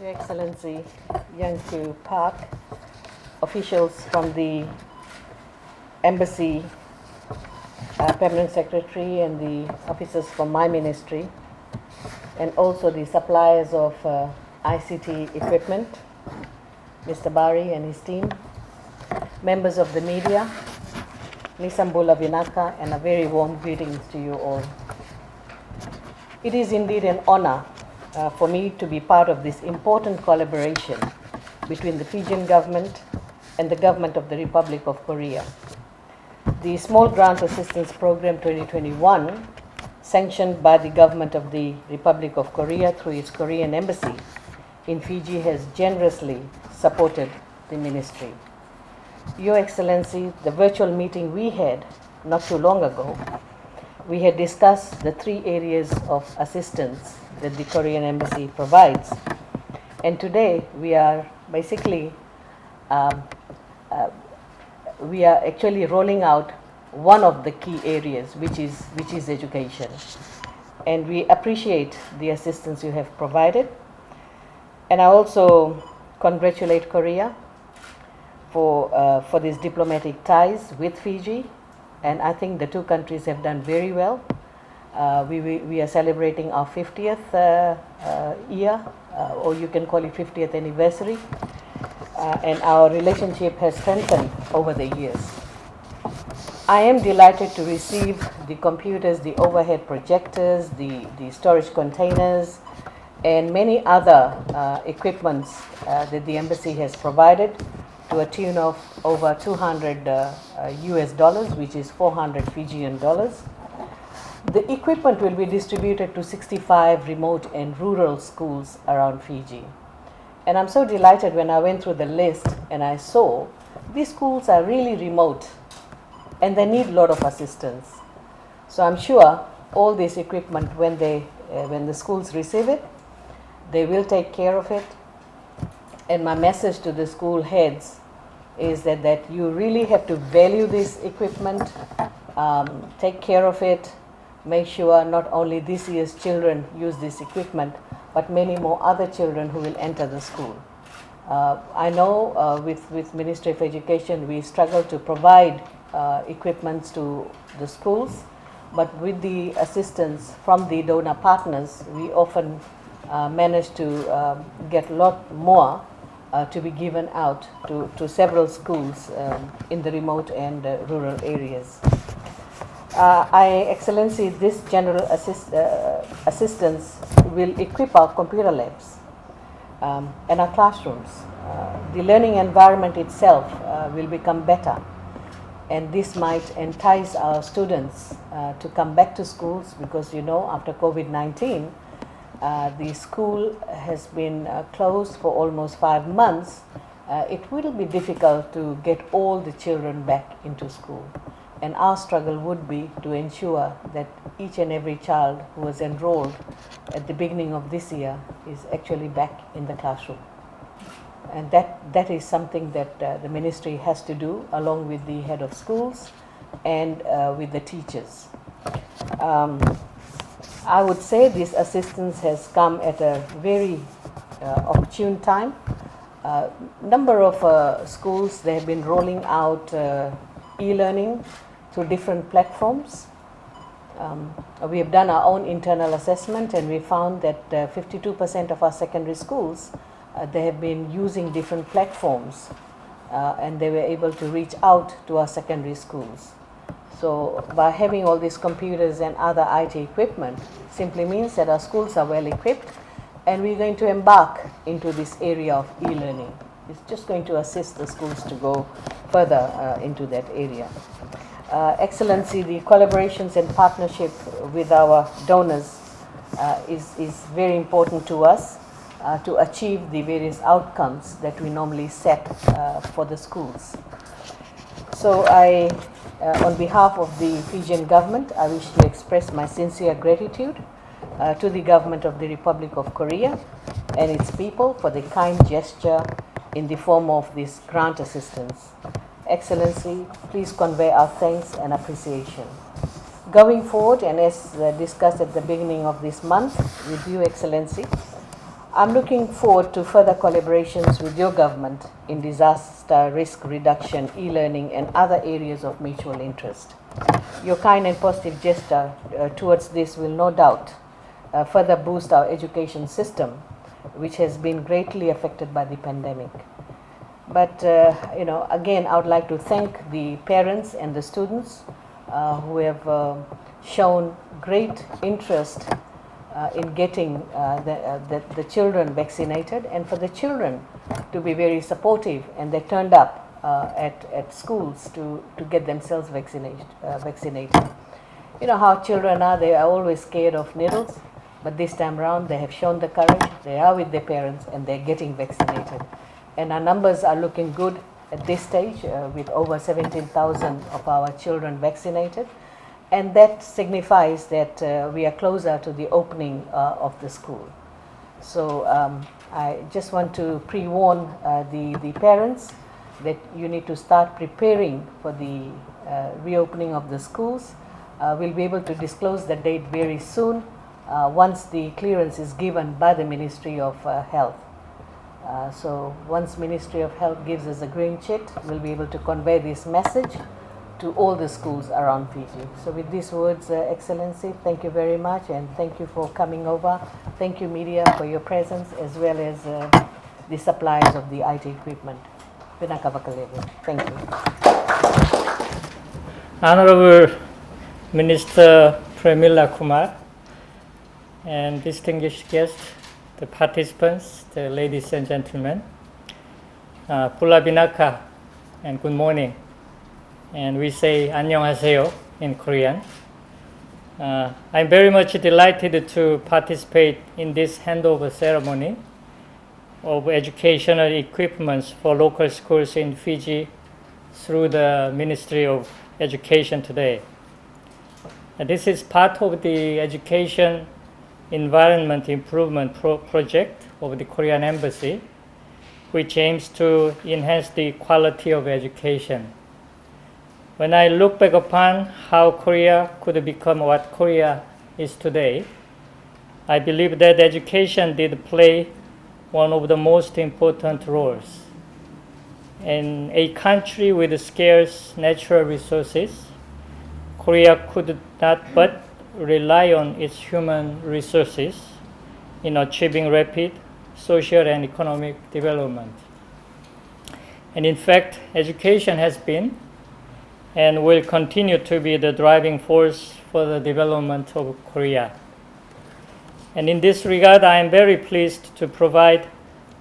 Your Excellency Young-kyu Park, officials from the Embassy, Permanent Secretary and the officers from my ministry, and also the suppliers of ICT equipment, Mr. Bari and his team, members of the media, Nisambula Vinaka, and a very warm greetings to you all. It is indeed an honor for me to be part of this important collaboration between the Fijian government and the government of the Republic of Korea. The Small Grant Assistance Program 2021, sanctioned by the government of the Republic of Korea through its Korean embassy in Fiji, has generously supported the ministry. Your Excellency, the virtual meeting we had not too long ago, we had discussed the three areas of assistance that the Korean embassy provides. And today we are basically, we are actually rolling out one of the key areas, which is education. And we appreciate the assistance you have provided. And I also congratulate Korea for these diplomatic ties with Fiji. And I think the two countries have done very well. We are celebrating our 50th year, or you can call it 50th anniversary. And our relationship has strengthened over the years. I am delighted to receive the computers, the overhead projectors, the storage containers, and many other equipments that the embassy has provided to a tune of over 200 US dollars, which is 400 Fijian dollars. The equipment will be distributed to 65 remote and rural schools around Fiji. And I'm so delighted when I went through the list and I saw these schools are really remote and they need a lot of assistance. So I'm sure all this equipment, when the schools receive it, they will take care of it. And my message to the school heads is that you really have to value this equipment, take care of it, make sure not only this year's children use this equipment, but many more other children who will enter the school. I know with Ministry of Education we struggle to provide equipments to the schools, but with the assistance from the donor partners, we often manage to get a lot more to be given out to several schools in the remote and rural areas. Excellency, this general assistance will equip our computer labs and our classrooms. The learning environment itself will become better, and this might entice our students to come back to schools, because you know, after COVID-19, the school has been closed for almost 5 months. It will be difficult to get all the children back into school. And our struggle would be to ensure that each and every child who was enrolled at the beginning of this year is actually back in the classroom. And that is something that the ministry has to do, along with the head of schools and with the teachers. I would say this assistance has come at a very opportune time. Number of schools, they have been rolling out e-learning through different platforms. We have done our own internal assessment, and we found that 52% of our secondary schools, they have been using different platforms, and they were able to reach out to our secondary schools. So by having all these computers and other IT equipment simply means that our schools are well equipped, and we're going to embark into this area of e-learning. It's just going to assist the schools to go further into that area. Excellency, the collaborations and partnership with our donors is very important to us to achieve the various outcomes that we normally set for the schools. So on behalf of the Fijian government, I wish to express my sincere gratitude to the government of the Republic of Korea and its people for the kind gesture in the form of this grant assistance. Excellency, please convey our thanks and appreciation. Going forward, and as discussed at the beginning of this month with you, Excellency, I'm looking forward to further collaborations with your government in disaster risk reduction, e-learning, and other areas of mutual interest. Your kind and positive gesture towards this will no doubt further boost our education system, which has been greatly affected by the pandemic. But again, I would like to thank the parents and the students who have shown great interest in getting the children vaccinated, and for the children to be very supportive, and they turned up at schools to get themselves vaccinated. You know how children are, they are always scared of needles, but this time around they have shown the courage, they are with their parents, and they're getting vaccinated. And our numbers are looking good at this stage, with over 17,000 of our children vaccinated. And that signifies that we are closer to the opening of the school. So I just want to pre-warn the parents that you need to start preparing for the reopening of the schools. We'll be able to disclose the date very soon once the clearance is given by the Ministry of Health. So once Ministry of Health gives us a green check, we'll be able to convey this message to all the schools around Fiji. So with these words, Excellency, thank you very much, and thank you for coming over. Thank you, media, for your presence, as well as the suppliers of the IT equipment. Thank you. Honorable Minister Premila Kumar and distinguished guests, the participants, the ladies and gentlemen, Pula Binaka, and good morning. And we say 안녕하세요 in Korean. I'm very much delighted to participate in this handover ceremony of educational equipments for local schools in Fiji through the Ministry of Education today. This is part of the Education Environment Improvement Project of the Korean Embassy, which aims to enhance the quality of education. When I look back upon how Korea could become what Korea is today, I believe that education did play one of the most important roles. In a country with scarce natural resources, Korea could not but rely on its human resources in achieving rapid social and economic development. And in fact, education has been and will continue to be the driving force for the development of Korea. And in this regard, I am very pleased to provide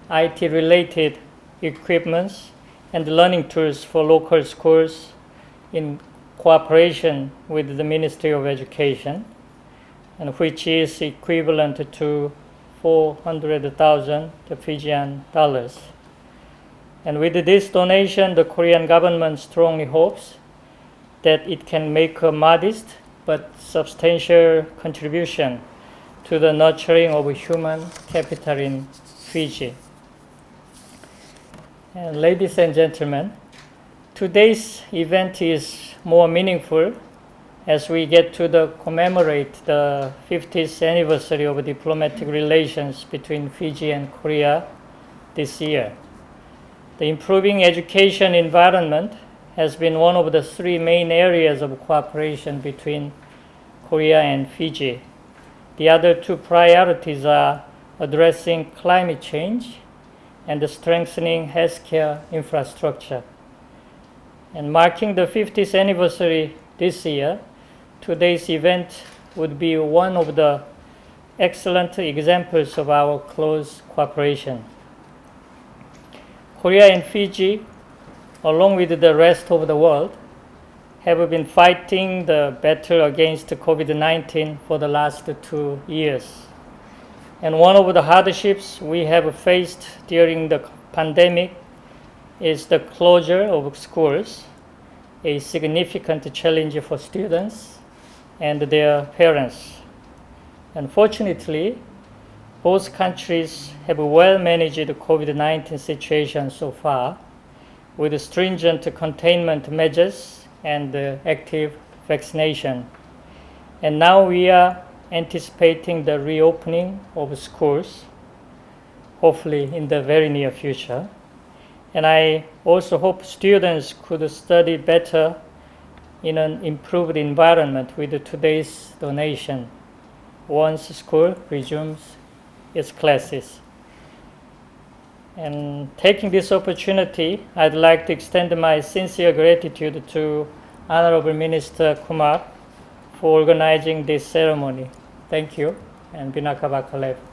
IT-related equipments and learning tools for local schools in cooperation with the Ministry of Education, and which is equivalent to 400,000 Fijian dollars. And with this donation, the Korean government strongly hopes that it can make a modest but substantial contribution to the nurturing of human capital in Fiji. And ladies and gentlemen, today's event is more meaningful as we get to commemorate the 50th anniversary of diplomatic relations between Fiji and Korea this year. The improving education environment has been one of the three main areas of cooperation between Korea and Fiji. The other two priorities are addressing climate change and strengthening healthcare infrastructure. And marking the 50th anniversary this year, today's event would be one of the excellent examples of our close cooperation. Korea and Fiji, along with the rest of the world, have been fighting the battle against COVID-19 for the last 2 years. And one of the hardships we have faced during the pandemic is the closure of schools, a significant challenge for students and their parents. Unfortunately, both countries have well managed the COVID-19 situation so far, with stringent containment measures and active vaccination. And now we are anticipating the reopening of schools. hopefully in the very near future. And I also hope students could study better in an improved environment with today's donation once school resumes its classes. And taking this opportunity, I'd like to extend my sincere gratitude to Honorable Minister Kumar for organizing this ceremony. Thank you, and Binaka Bakalev.